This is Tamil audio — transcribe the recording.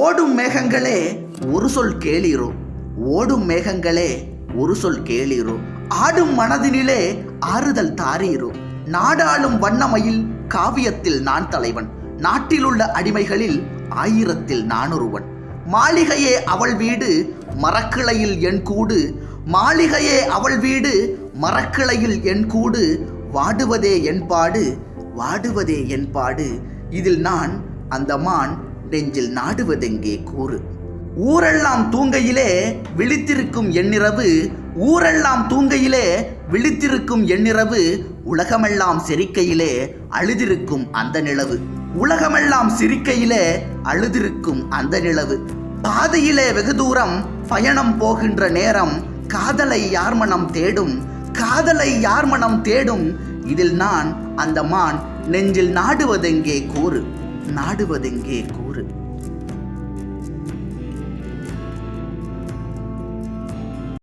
ஓடும் மேகங்களே ஒரு சொல் கேளீரோ, ஓடும் மேகங்களே ஒரு சொல் கேளீரோ, ஆடும் மனதினிலே ஆறுதல் தாரீரோ, நாடாளும் வண்ணமயில் காவியத்தில் நான் தலைவன், நாட்டிலுள்ள அடிமைகளில் 1000ல் நான் ஒருவன், மாளிகையே அவள் வீடு மரக்கிளையில் என் கூடு, மாளிகையே அவள் வீடு மரக்கிளையில் என் கூடு, வாடுவதே என் பாடு வாடுவதே என் பாடு, இதில் நான் அந்த மான் நெஞ்சில் நாடுவதெங்கே கூறு. ஊரெல்லாம் தூங்கையிலே விழித்திருக்கும் எண்ணிரவு, ஊரெல்லாம் தூங்கையிலே விழித்திருக்கும் எண்ணிரவு, உலகமெல்லாம் சிரிக்கையிலே அழுதிருக்கும் அந்த நிலவு, உலகமெல்லாம் சிரிக்கையிலே அழுதிருக்கும் அந்த நிலவு, பாதையிலே வெகு தூரம் பயணம் போகின்ற நேரம், காதலை யார் மனம் தேடும் காதலை யார் மனம் தேடும், இதில் நான் அந்த மான் நெஞ்சில் நாடுவதெங்கே கூறு நாடுவதெங்கே கூறு.